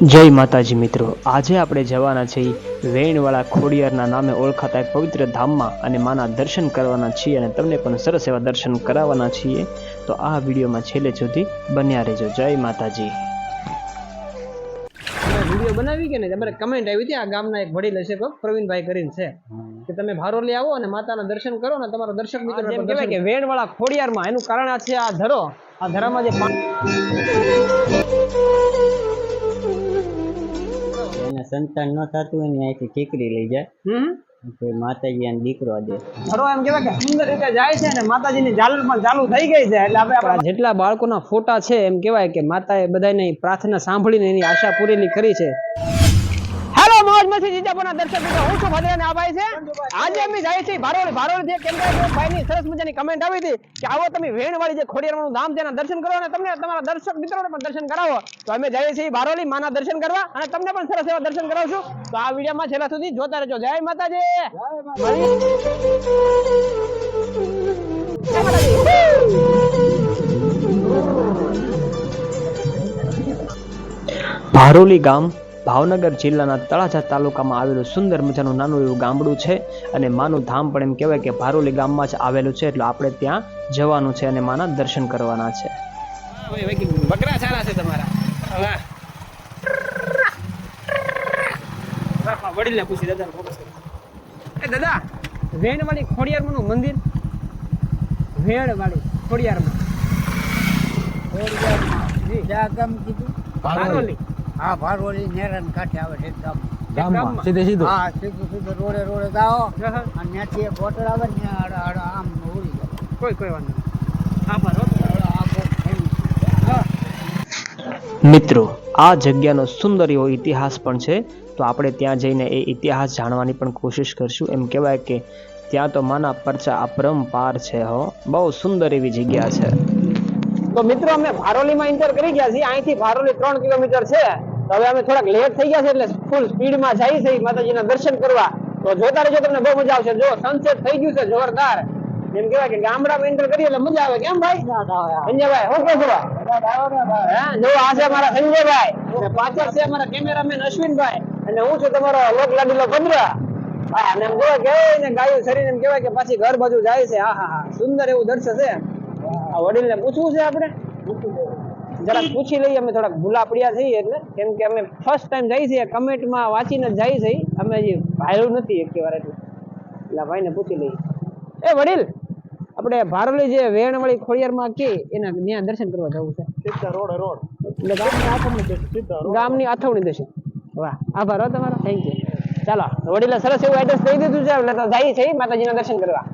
જય માતાજી મિત્રો, આજે આપણે જવાના છીએ વેણવાળા ખોડિયારના નામે ઓળખાતા એક પવિત્ર ધામમાં અને માના દર્શન કરવાના છીએ અને તમને પણ સરસ એવા દર્શન કરાવવાના છીએ. તો આ વિડીયોમાં છેલ્લે સુધી બન્યા રહેજો. જય માતાજી. વિડીયો બનાવી કે ને તમારે કમેન્ટ આવી હતી, આ ગામના એક વડીલ હશે પ્રવીણભાઈ કરીને છે કે તમે ભારોલી આવો અને માતાના દર્શન કરો ને તમારા દર્શક મિત્રો એમ કહેવાય કે વેણવાળા ખોડિયારમાં એનું કારણ આ છે આ ધરો, આ ધરામાં જે સંતાન ન થતું હોય ને અહીંથી ઠીકરી લઈ જાય માતાજી અને દીકરો દે. ધરો એમ કહેવાય કે સુંદર રીતે જાય છે અને માતાજીની ઝાલર પણ ચાલુ થઈ ગઈ છે. એટલે આપણે જેટલા બાળકોના ફોટા છે એમ કહેવાય કે માતાએ બધાની પ્રાર્થના સાંભળીને એની આશા પૂરી કરી છે. હેલો મોજ મસ્તી જીજાપુરના દર્શક મિત્રો, હું છું ભદ્રાને આ ભાઈ છે. આજે અમે જાય છે ભારોળી છે. કેમ કે ભાઈની સરસ મજાની કમેન્ટ આવી હતી કે આવો તમે વેણવાળી જે ખોડિયારમાંનું ધામ છે એના દર્શન કરો અને તમને તમારા દર્શક મિત્રોને પણ દર્શન કરાવો. તો અમે જઈએ છીએ ભારોળી માના દર્શન કરવા અને તમને પણ સરસ એવા દર્શન કરાવશું. તો આ વિડીયોમાં છેલ્લા સુધી જોતા રહેજો. જય માતાજી. ભારોલી ગામ ભાવનગર જિલ્લાના તળાજા તાલુકામાં આવેલું સુંદર મજાનું નાનું એવું ગામડું છે અને માનું ધામ પણ એમ કહેવાય કે ભારોલી ગામમાં જ આવેલું છે. એટલે આપણે ત્યાં જવાનું છે અને માના દર્શન કરવાના છે. બકરા સારા છે તમારા. વડીલને પૂછી દાદા ફોકસ કરો. એ દાદા, વેણવાળી ખોડિયારમાંનું મંદિર, વેણવાળી ખોડિયારમાં જી ક્યાં ગામ કીધું? ભારોલી. હા, ભારોલી નેરાન કાંઠે આવે છે ગામમાં સીધે સીધું. હા, સીધું રોડે જાઓ અને ત્યાંથી એક હોટલ આવે ને આમ ઉડી જાય. કોઈ વાંધો નહીં. મિત્રો, આ જગ્યાનો સુંદર એવો ઇતિહાસ પણ છે. તો આપણે ત્યાં જઈને એ ઇતિહાસ જાણવાની પણ કોશિશ કરશું. એમ કહેવાય કે ત્યાં તો માના પરચા અપરંપાર છે. બહુ સુંદર એવી જગ્યા છે. તો મિત્રો, અમે ભારોલીમાં એન્ટર કરી ગયા છીએ. અહીંથી ભારોલી 3 કિલોમીટર છે. તો હવે અમે થોડાક લેટ થઈ ગયા છે એટલે ફૂલ સ્પીડમાં જઈએ છીએ માતાજીના દર્શન કરવા. તો જોતા રહેજો, તમને બહુ મજા આવશે. જો સનસેટ થઈ ગયું છે જોરદાર. એમ કહેવાય કે ગામડામાં એન્ટર કરીએ એટલે મજા આવે. કેમ ભાઈ સંજયભાઈ, શું કહો છો? જો આ છે મારા સંજયભાઈ અને પાછળ છે અમારા કેમેરામેન અશ્વિનભાઈ અને હું છું તમારો લોક લાડીલો ભદ્રા. અને એમ કહેવાય કે ને ગાયું શરીર એમ કહેવાય કે પાછી ઘર બાજુ જાય છે. હા, સુંદર એવું દ્રશ્ય છે. આ વડીલને પૂછવું છે આપણે, જરાક પૂછી લઈએ. અમે થોડાક ભૂલા પડ્યા છીએ એટલે, કેમ કે અમે ફર્સ્ટ ટાઈમ જઈએ છીએ, કમેન્ટમાં વાંચીને જ જઈએ છીએ. અમે હજી ભાયલું નથી એક વાર એટલે ભાઈને પૂછી લઈએ. એ વડીલ, આપણે ભારોલી જે વેણવાળી ખોડિયારમાં કે એના ત્યાં દર્શન કરવા જવું છે. સીધા રોડ એટલે ગામની આથવણી દશે. વાહ, આભાર હો તમારો, થેન્ક યુ. ચાલો, વડીલે સરસ એવું એડ્રેસ દઈ દીધું છે એટલે જઈએ છીએ માતાજીના દર્શન કરવા.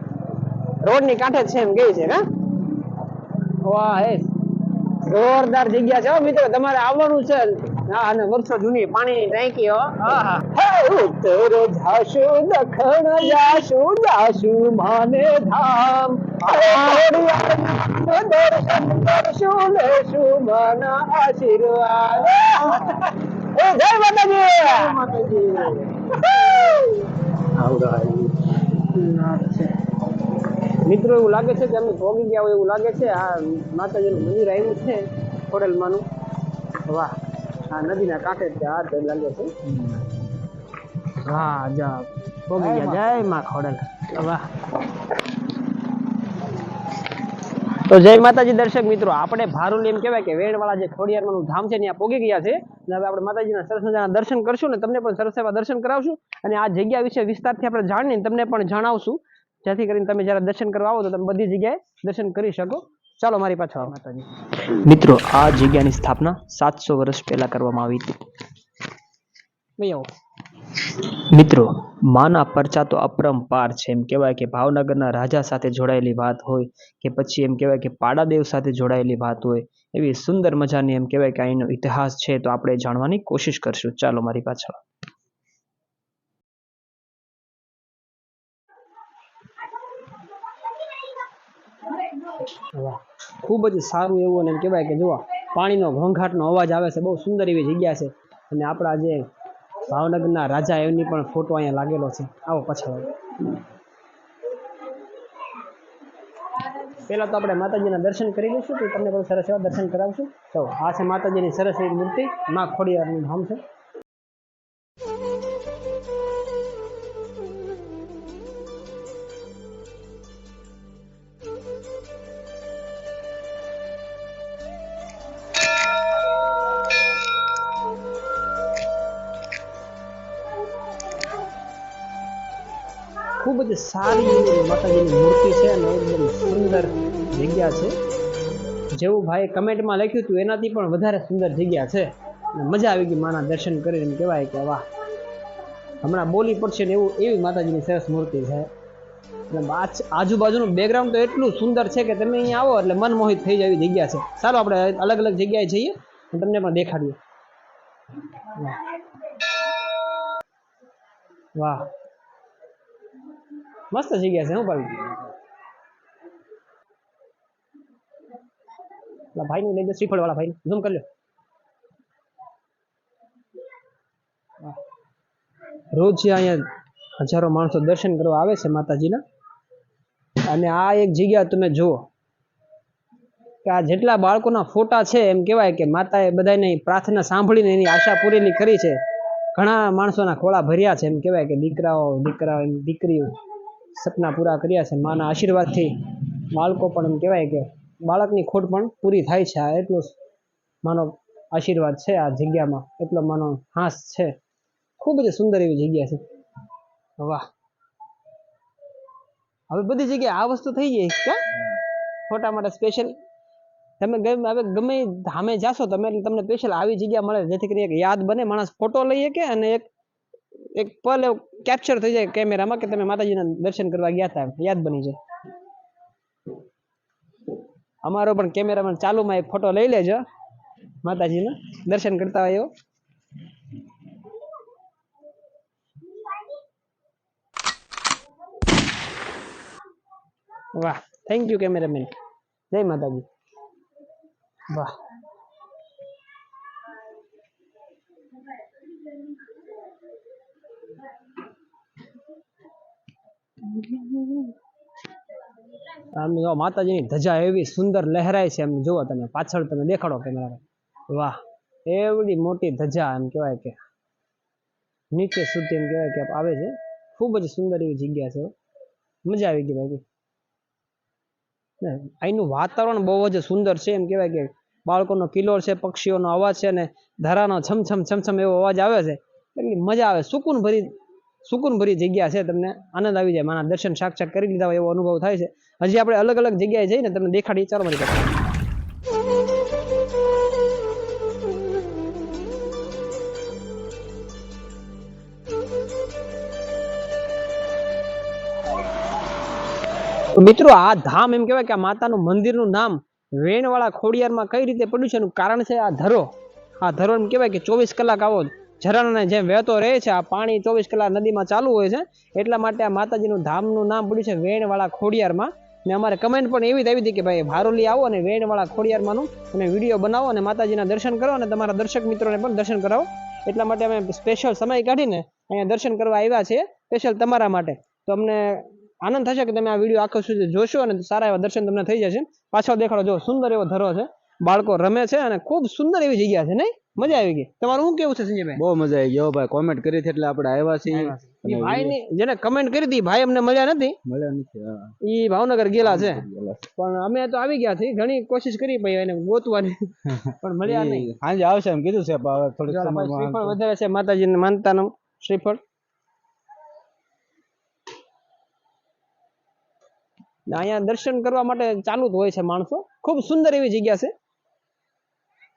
રોડની કાંઠે જ છે એમ કહે છે. વાહ, જોરદાર જગ્યા છે મિત્રો, તમારે આવવાનું છે. હા, અને વર્ષો જૂની પાણીની ટાંકી. ઉત્તર જાશું, દખણ જાશું માને ધામ, દર્શન કરશું, લેશું માના આશીર્વાદ. જય માતાજી. મિત્રો, એવું લાગે છે કે અમે ભોગી ગયા હોય એવું લાગે છે. આ માતાજીનું મંદિર આવ્યું છે ખોડલમાંનું. વાહ, આ નદીના કાંઠે જ આ તો લાગે છે. હા, જા ભોગી ગયા. જય માં ખોડલ. વાહ. તો જય માતાજી દર્શક મિત્રો, આપણે ભારોલી એમ કહેવાય કે વેણવાળા જે ખોડિયારમાંનું ધામ છે ત્યાં પહોંચી ગયા છે. અને હવે આપણે માતાજીના સરસ મજાના દર્શન કરશું ને તમને પણ સરસ એવા દર્શન કરાવશું અને આ જગ્યા વિશે વિસ્તારથી આપણે જાણીને તમને પણ જણાવશું, જેથી કરીને તમે જ્યારે દર્શન કરવા આવો તો તમે બધી જગ્યાએ દર્શન કરી શકો. ચાલો મારી પાછળ આવો. માતાજી મિત્રો, આ જગ્યાની સ્થાપના 700 વર્ષ પહેલા કરવામાં આવી હતી. મિત્રો, માના પરચા તો અપરંપાર છે. એમ કહેવાય કે ભાવનગરના રાજા સાથે જોડાયેલી વાત હોય કે પછી એમ કહેવાય કે પાડાદેવ સાથે જોડાયેલી વાત હોય, એવી સુંદર મજાની એમ કહેવાય કે અહીંનો ઇતિહાસ છે. તો આપણે જાણવાની કોશિશ કરશું. ચાલો મારી પાછળ. ખૂબ જ સારું એવું અને એમ કહેવાય કે જુઓ પાણીનો ઘોંઘાટનો અવાજ આવે છે. બહુ સુંદર એવી જગ્યા છે અને આપણા જે ભાવનગરના રાજા એમની પણ ફોટો અહીંયા લાગેલો છે. આવો પાછળ. પહેલા તો આપણે માતાજીના દર્શન કરી લઈશું તો તમને પણ સરસ એવા દર્શન કરાવશું. તો આ છે માતાજીની સરસ એવી મૂર્તિ, માં ખોડિયારનું ધામ છે. ખૂબ જ સારી એવી માતાજીની મૂર્તિ છે અને એકદમ સુંદર જગ્યા છે. જેવું ભાઈ કમેન્ટમાં લખ્યું હતું એનાથી પણ વધારે સુંદર જગ્યા છે અને મજા આવી ગઈ માના દર્શન કરીને. એમ કહેવાય કે વાહ, હમણાં બોલી પડશે ને એવું એવી માતાજીની સરસ મૂર્તિ છે. અને આજુબાજુનું બેકગ્રાઉન્ડ તો એટલું સુંદર છે કે તમે અહીંયા આવો એટલે મનમોહિત થઈ જાય એવી જગ્યા છે. ચાલો આપણે અલગ અલગ જગ્યાએ જઈએ અને તમને પણ દેખાડીએ. વાહ, મસ્ત જગ્યા છે. હું ભાઈ ભાઈનું લઈ દો, શ્રીફળ વાળા ભાઈ ઝૂમ કરી લો. રોજ અહીંયા હજારો માણસો દર્શન કરવા આવે છે માતાજીના. અને આ એક જગ્યા તમે જુઓ કે આ જેટલા બાળકોના ફોટા છે, એમ કહેવાય કે માતાએ બધાને પ્રાર્થના સાંભળીને એની આશા પૂરેલી કરી છે. ઘણા માણસોના ખોળા ભર્યા છે. એમ કહેવાય કે દીકરીઓ સપના પૂરા કર્યા છે. માના આશીર્વાદથી બાળકો પણ એમ કહેવાય કે બાળકની ખોટ પણ પૂરી થાય છે. આ એટલો માનો આશીર્વાદ છે આ જગ્યામાં, એટલો માનો હાસ છે. ખૂબ જ સુંદર એવી જગ્યા છે. વાહ, હવે બધી જગ્યાએ આ વસ્તુ થઈ જાય કે ફોટા માટે સ્પેશિયલ તમે ગમે ધામે જાશો તમે એટલે તમને સ્પેશિયલ આવી જગ્યા મળે જેથી કરીને એક યાદ બને. માણસ ફોટો લઈ શકે અને એક પલ કેપ્ચર થઈ જાય કેમેરામાં કે તમે માતાજીના દર્શન કરવા ગયા હતા, યાદ બની જાય. અમારો પણ કેમેરામાં ચાલુમાં એક ફોટો લઈ લેજો માતાજીના દર્શન કરતા હોય એવો. વાહ, થેન્ક યુ કેમેરામેન. જય માતાજી. વાહ, આમ જો માતાજીની ધજા એવી સુંદર લહેરાય છે. એમ જુઓ તમે પાછળ, તમે દેખાડો કેમેરા. વાહ, એવડી મોટી ધજા એમ કહેવાય કે નીચે સુધી એમ કહેવાય કે આવે છે. ખૂબ જ સુંદર એવી જગ્યા છે. મજા આવી ગઈ ભાઈ. અહીંનું વાતાવરણ બહુ જ સુંદર છે. એમ કહેવાય કે બાળકોનો કિલ્લોર છે, પક્ષીઓનો અવાજ છે ને ધારાનો છમછમ એવો અવાજ આવે છે. એટલી મજા આવે. સુકૂન ભરી જગ્યા છે. તમને આનંદ આવી જાય. માના દર્શન સાક્ષાત કરી લીધા હોય એવો અનુભવ થાય છે. હજી આપણે અલગ અલગ જગ્યાએ જઈને તમને દેખાડી. ચાલો મારી પાસે. મિત્રો, આ ધામ એમ કહેવાય કે આ માતાનું મંદિરનું નામ વેણવાળા ખોડિયારમાં કઈ રીતે પડ્યું છે એનું કારણ છે આ ધરો. આ ધરો એમ કહેવાય કે 24 કલાક આવો ઝરણાને જેમ વહેતો રહે છે. આ પાણી 24 કલાક નદીમાં ચાલુ હોય છે. એટલા માટે આ માતાજીનું ધામનું નામ પડ્યું છે વેણવાળા ખોડિયારમાં. ને અમારે કમેન્ટ પણ એવી જ આવી હતી કે ભાઈ ભારોલી આવો અને વેણવાળા ખોડિયારમાંનું અને વિડીયો બનાવો અને માતાજીના દર્શન કરો અને તમારા દર્શક મિત્રોને પણ દર્શન કરાવો. એટલા માટે અમે સ્પેશિયલ સમય કાઢીને અહીંયા દર્શન કરવા આવ્યા છીએ, સ્પેશિયલ તમારા માટે. તો અમને આનંદ થશે કે તમે આ વિડીયો આખો સુધી જોશો અને સારા એવા દર્શન તમને થઈ જશે. પાછળ દેખાડો, જો સુંદર એવો ધરો છે, બાળકો રમે છે અને ખૂબ સુંદર એવી જગ્યા છે. નહીં, મજા આવી ગઈ. તમારું શું કેવું છે સંજયભાઈ? બહુ મજા આવી ગયો ભાઈ. કોમેન્ટ કરી હતી એટલે આપણે આવ્યા છીએ. ભાઈની જેને કમેન્ટ કરી હતી ભાઈ અમને મળ્યા નથી. ઈ ભાવનગર ગયેલા છે, પણ અમે તો આવી ગયા છીએ. ઘણી કોશિશ કરી ભાઈ એને ગોતવાની, પણ મળ્યા નહીં. સાંજે આવશે એમ કીધું છે. શ્રીફળ વધારે છે માતાજીને માનતાનું શ્રીફળ. અહીંયા દર્શન કરવા માટે ચાલુ જ હોય છે માણસો. ખૂબ સુંદર એવી જગ્યા છે.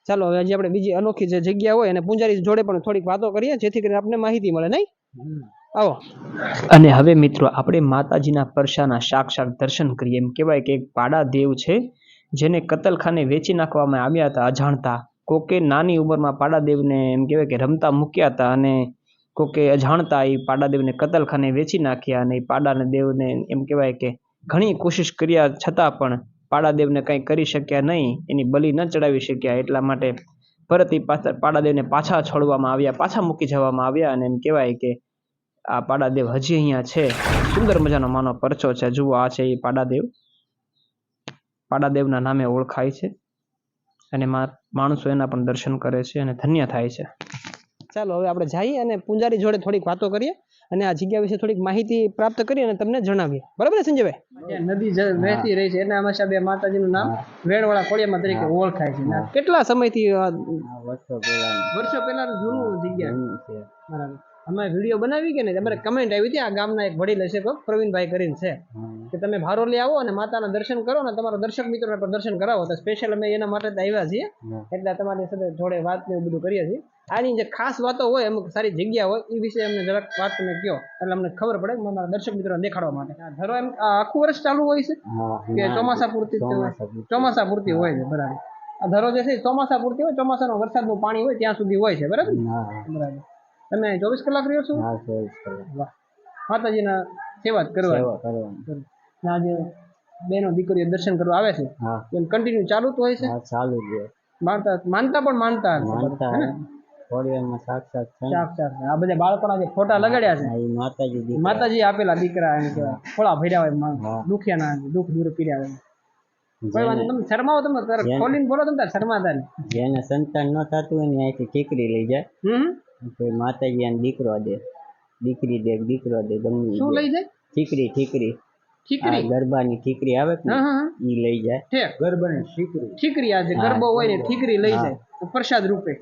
ચાલો હવે હજી આપણે બીજી અનોખી જે જગ્યા હોય અને પૂજારી જોડે પણ થોડીક વાતો કરીએ જેથી કરીને આપણે માહિતી મળે. નહીં, આવો. અને હવે મિત્રો આપણે માતાજીના પરસાના સાક્ષાત દર્શન કરીએ. એમ કહેવાય કે એક પાડા દેવ છે જેને કતલખાને વેચી નાખવામાં આવ્યા હતા અજાણતા. કોકે નાની ઉંમરમાં પાડાદેવને એમ કહેવાય કે રમતા મૂક્યા હતા અને કોકે અજાણતા એ પાડાદેવને કતલખાને વેચી નાખ્યા. અને એ પાડાને દેવને એમ કહેવાય કે ઘણી કોશિશ કર્યા છતાં પણ પાડાદેવને કંઈ કરી શક્યા નહીં, એની બલિ ન ચડાવી શક્યા. એટલા માટે પરત એ પાડાદેવને પાછા છોડવામાં આવ્યા, પાછા મૂકી જવામાં આવ્યા. અને એમ કહેવાય કે આ પાડાદેવ હજી અહીંયા છે. સુંદર મજાનો માનો પરચો છે. જુઓ, આ છે એ પાડાદેવ. પાડાદેવના નામે ઓળખાય છે અને માણસો એના પણ દર્શન કરે છે અને ધન્ય થાય છે. ચાલો હવે આપણે જઈએ અને પૂજારી જોડે થોડીક વાતો કરીએ અને આ જગ્યા વિશે થોડીક માહિતી પ્રાપ્ત કરી અને તમને જણાવીએ. બરાબર ને સંજયભાઈ? નદી વહેતી રહી છે એના હંમેશા બે માતાજીનું નામ વેણવાળા ખોડિયામાં તરીકે ઓળખાય છે. કેટલા સમયથી વર્ષો પહેલા જૂનું જગ્યા છે. બરાબર. અમે વિડીયો બનાવી કે નહીં, અમારે કમેન્ટ આવી હતી, આ ગામના એક વડીલ હશે કોઈ પ્રવીણભાઈ કરીને છે, કે તમે ભારોલી આવો અને માતાના દર્શન કરો ને તમારા દર્શક મિત્રોને પણ દર્શન કરાવો, તો સ્પેશિયલ અમે એના માટે આવ્યા છીએ, એટલે તમારી સાથે જોડે વાત ને એવું બધું કરીએ છીએ. આની જે ખાસ વાતો હોય, અમુક સારી જગ્યા હોય એ વિશે અમને જરાક વાત તમે કહો એટલે અમને ખબર પડે મારા દર્શક મિત્રોને દેખાડવા માટે. ધરો એમ આખું વર્ષ ચાલુ હોય છે કે ચોમાસા પૂરતી? ચોમાસા પૂરતી હોય છે. બરાબર. આ ધરો જે છે ચોમાસા પૂરતી હોય, ચોમાસાનો વરસાદનું પાણી હોય ત્યાં સુધી હોય છે. બરાબર. બરાબર. તમે 24 કલાક રહ્યો છો? વાહ. માતાજીના સેવા જ કરવા. આજે બેનો દીકરીઓ દર્શન કરવા આવે છે એમ કન્ટિન્યુ ચાલુ જ હોય છે? ચાલુ જ હોય. માનતા પણ માનતા સાક્ષાત આ બધા બાળકોના જે ફોટા લગાડ્યા છે માતાજી આપેલા દીકરા, એમ કહેવાય ખોળા ભર્યા હોય દુખિયાના દુઃખ દૂર કર્યા હોય. કોઈ વાંધો તમે શરમાવો, તમે ખોલીને બોલો, તમે શરમાતા નહીં. જેને સંતાન ન થતું હોય ને અહીંથી ઠીકરી લઈ જાય, માતાજી એને દીકરો દે, દીકરી દે, દીકરો દે, ગમે શું લઈ જાય? ઠીકરી. ઠીકરી ગરબાની ઠીકરી આવે ને ઈ લઈ જાય. ગરબાની ઠીકરી આ જે ગરબો હોય ને ઠીકરી લઈ જાય પ્રસાદ રૂપે.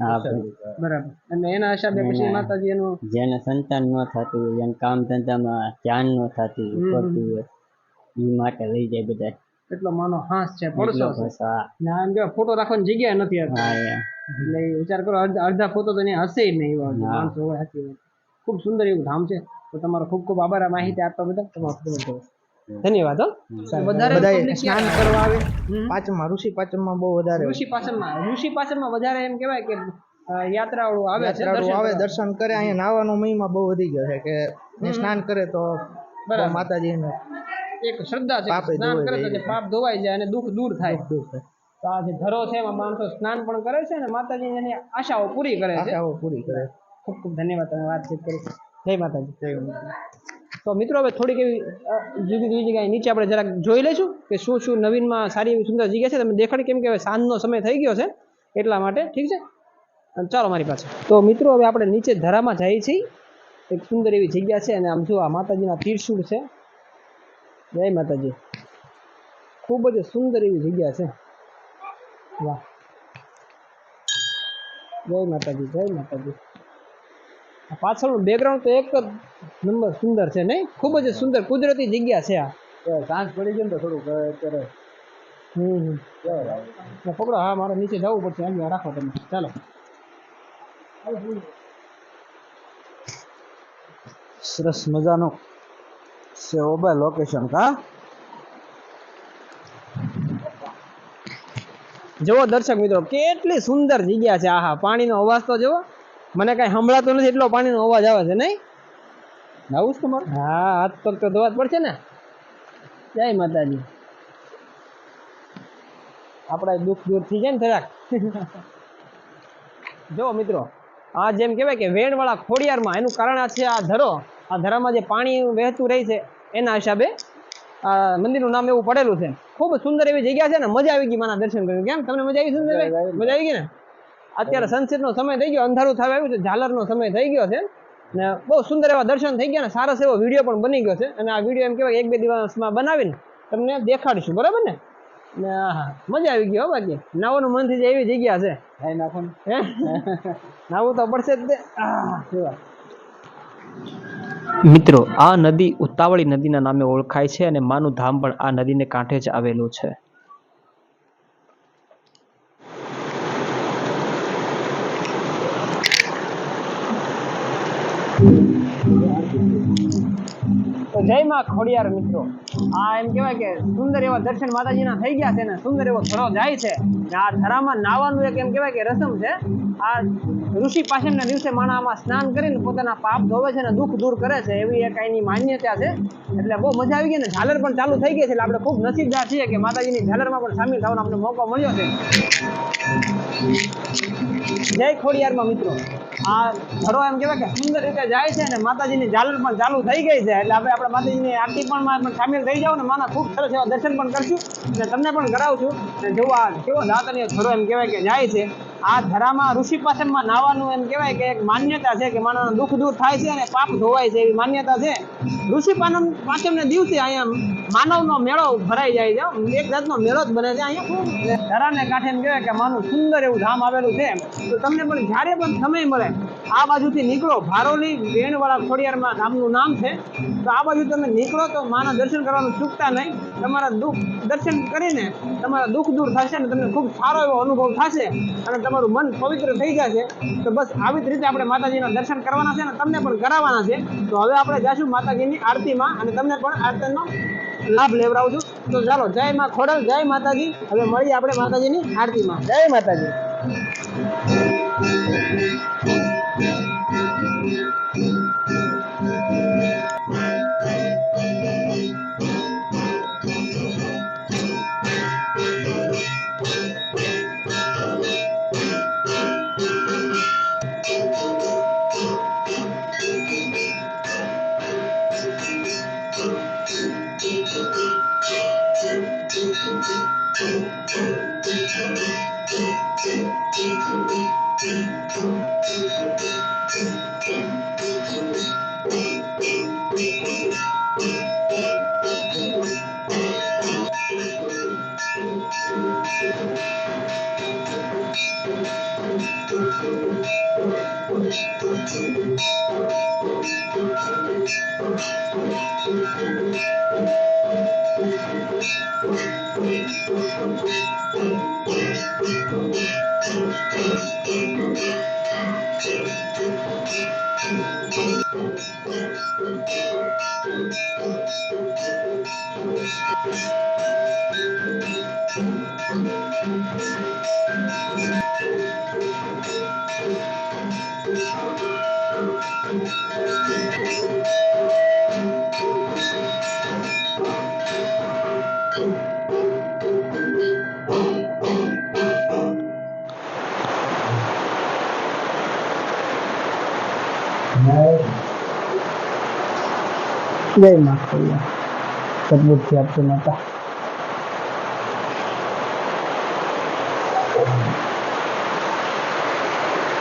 બરાબર. અને એના હિસાબે પછી માતાજી એનું જેને સંતાન ન થતું હોય, એને કામ ધંધામાં ધ્યાન ન થતું કરતું હોય, ઈ માટે લઈ જાય બધા. એટલો માનો હાંસ છે, પડસો છે. ફોટો રાખવાની જગ્યા નથી એટલે વિચાર કરો, અડધા ફોટો તો અહીંયા હશે જ નહીં એવા માણસો હોય. ખૂબ સુંદર એવું ધામ છે. તો તમારો ખૂબ ખૂબ આભાર આ માહિતી આપવા બધા. તમારો ધન્યવાદ. વધારે સ્નાન કરવા આવે પાંચમમાં, ઋષિ પાંચમમાં બહુ વધારે, ઋષિ પાંચમમાં વધારે એમ કહેવાય કે યાત્રાળુ આવે દર્શન કરે. અહીંયા નાવાનો મહિમા બહુ વધી ગયો છે કે સ્નાન કરે તો માતાજીને એક શ્રદ્ધા છે, સ્નાન કરે તો પાપ ધોવાઈ જાય અને દુઃખ દૂર થાય. તો આ જે ધરો છે એમાં માણસો સ્નાન પણ કરે છે અને માતાજી એની આશાઓ પૂરી કરે છે. ખૂબ ખૂબ ધન્યવાદ તમે વાતચીત કરી. જય માતાજી. જય માતાજી. તો મિત્રો હવે થોડીક એવી જુદી જગ્યાએ નીચે આપણે જરાક જોઈ લઈશું કે શું શું નવીનમાં સારી એવી સુંદર જગ્યા છે. તમે દેખાડી, કેમ કે હવે સાંજનો સમય થઈ ગયો છે એટલા માટે. ઠીક છે, ચાલો મારી પાસે. તો મિત્રો હવે આપણે નીચે ધરામાં જઈએ છીએ. એક સુંદર એવી જગ્યા છે અને આમ જો આ માતાજીના ત્રિશૂળ છે. જય માતાજી. ખૂબ જ સુંદર એવી જગ્યા છે. વાહ. જય માતાજી. જય માતાજી. પાછળનું બેકગ્રાઉન્ડ તો એક જ નંબર સુંદર છે નહીં? ખૂબ જ સુંદર કુદરતી જગ્યા છે. આ સાંજ પડી ગઈ ને તો થોડુંક અત્યારે પકડો. હા, મારે નીચે જવું પડશે. અહીંયા રાખો તમે. ચાલો. સરસ મજાનો છે ઓબા લોકેશન. કા જુઓ દર્શક મિત્રો, કેટલી સુંદર જગ્યા છે. આહા, પાણીનો અવાજ તો જુઓ, મને કઈ સંભળાતો નથી એટલો પાણીનો અવાજ આવે છે. નહીં આવું જ તમારે? હા, હાથ પગ તો ધોવા જ પડશે ને. જય માતાજી. આપણા દુઃખ દૂર થઈ જાય ને થોડાક. જો મિત્રો, આ જેમ કહેવાય કે વેણવાળા ખોડિયારમાં એનું કારણ આ છે આ ધરો. આ ધરામાં જે પાણી વહેતું રહે છે એના હિસાબે આ મંદિરનું નામ એવું પડેલું છે. ખૂબ સુંદર એવી જગ્યા છે ને મજા આવી ગઈ માના દર્શન કર્યું. કેમ તમને મજા આવી? સુંદર મજા આવી ગઈ ને? અત્યારે સનસેટનો સમય થઈ ગયો, અંધારું થવા આવ્યું છે, ઝાલરનો સમય થઈ ગયો છે ને બહુ સુંદર એવા દર્શન થઈ ગયા ને સારસ એવો વિડીયો પણ બની ગયો છે. અને આ વિડીયો એમ કહેવાય 1-2 દિવસમાં બનાવીને તમને દેખાડીશું. બરાબર ને? હા, મજા આવી ગઈ હો. બાકી નાવાનું મન થઈ જાય એવી જગ્યા છે. નાવું તો પડશે જ તે. મિત્રો, આ નદી ઉતાવળી નદીના નામે ઓળખાય છે અને માનું ધામ પણ આ નદીને કાંઠે જ આવેલું છે. તો જય માં ખોડિયાર મિત્રો, આ એમ કહેવાય કે સુંદર એવા દર્શન માતાજીના થઈ ગયા છે ને સુંદર એવો ધરો જાય છે. આ ધરામાં નાવાનું એક એમ કહેવાય કે રસમ છે. આ ઋષિ પાચમના દિવસે માણસ આમાં સ્નાન કરીને પોતાના પાપ ધોવે છે અને દુઃખ દૂર કરે છે, એવી એક એની માન્યતા છે. એટલે બહુ મજા આવી ગઈ ને ઝાલર પણ ચાલુ થઈ ગઈ છે. એટલે આપણે ખૂબ નસીબદાર છીએ કે માતાજીની ઝાલરમાં પણ સામેલ થવાનો આપણે મોકો મળ્યો છે. જય ખોડિયારમાં મિત્રો, આ ઘરો એમ કહેવાય કે સુંદર રીતે જાય છે અને માતાજીની ઝાલર પણ ચાલુ થઈ ગઈ છે, એટલે આપણે માતાજીની આરતી પણ સામેલ થઈ જાવ ને માના ખૂબ સરસ એવા દર્શન પણ કરશું અને તમને પણ કરાવશું. અને જો આ કેવો દાતાની ઘરો એમ કહેવાય કે જાય છે. આ ધરામાં ઋષિ પાસણમાં નાવાનું એમ કહેવાય કે એક માન્યતા છે કે માનવનું દુઃખ દૂર થાય છે અને પાપ ધોવાય છે, એવી માન્યતા છે. ઋષિ પાસણને દિવસે અહીંયા માનવનો મેળો ભરાઈ જાય છે, એક જાતનો મેળો જ બને છે અહીંયા. ધરાને કાંઠે એમ કહેવાય કે માનું સુંદર એવું ધામ આવેલું છે. તો તમને પણ જ્યારે પણ સમય મળે આ બાજુથી નીકળો, ભારોલી વેણવાળા ખોડિયારમાં ધામનું નામ છે. તો આ બાજુ તમે નીકળો તો માના દર્શન કરવાનું ચૂકતા નહીં. તમારા દર્શન કરીને તમારા દુઃખ દૂર થશે અને તમને ખૂબ સારો એવો અનુભવ થશે અને તમારું મન પવિત્ર થઈ જશે. તો બસ આવી જ રીતે આપણે માતાજીના દર્શન કરવાના છે અને તમને પણ કરાવવાના છે. તો હવે આપણે જઈશું માતાજીની આરતીમાં અને તમને પણ આરતીનો લાભ લેવડાવશું. તો ચાલો, જય માં ખોડલ, જય માતાજી. હવે મળીએ આપણે માતાજીની આરતીમાં. જય માતાજી. જય માં ખોડિયાર, સદબુદ્ધિ આપજો માતા.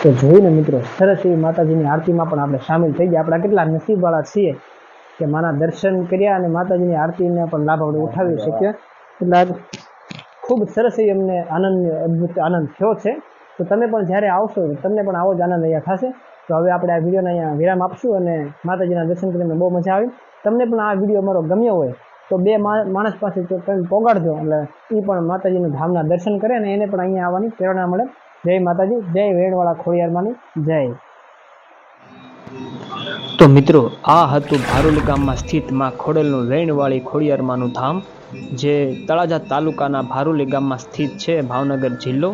તો જોઈને મિત્રો, સરસ એવી માતાજીની આરતીમાં પણ આપણે સામેલ થઈ ગયા. આપણા કેટલા નસીબવાળા છીએ કે માના દર્શન કર્યા અને માતાજીની આરતીને પણ લાભ આપણે ઉઠાવી શકીએ. એટલે ખૂબ સરસ એવી અમને અદ્ભુત આનંદ થયો છે. તો તમે પણ જ્યારે આવશો તમને પણ આવો જ આનંદ અહીંયા થશે. તો હવે આપણે આ વિડીયોને અહીંયા વિરામ આપશું અને માતાજીના દર્શન કરીને બહુ મજા આવી. તમને પણ આ વિડીયો અમારો ગમ્યો હોય તો બે માણસ પાસે તો તમે પોગાડજો, એટલે એ પણ માતાજીનું ધામના દર્શન કરે અને એને પણ અહીંયા આવવાની પ્રેરણા મળે. જય માતાજી, જય વેણવાળા ખોડિયારમાંની જય. તો મિત્રો, આ હતું ભારોલી ગામમાં સ્થિત માં ખોડલનું વેણવાળી ખોડિયારમાંનું ધામ, જે તળાજા તાલુકાના ભારોલી ગામમાં સ્થિત છે, ભાવનગર જિલ્લો.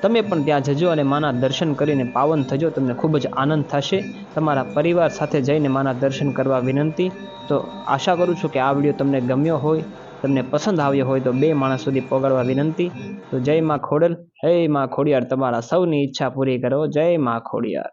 તમે પણ ત્યાં જજો અને માના દર્શન કરીને પાવન થજો. તમને ખૂબ જ આનંદ થશે. તમારા પરિવાર સાથે જઈને માના દર્શન કરવા વિનંતી. તો આશા કરું છું કે આ વિડીયો તમને ગમ્યો હોય, તમને પસંદ આવ્યો હોય તો બે માણસ સુધી પહોંચાડવા વિનંતી. તો જય માં ખોડલ, હે માં ખોડિયાર, તમારા સૌની ઈચ્છા પૂરી કરો. જય માં ખોડિયાર.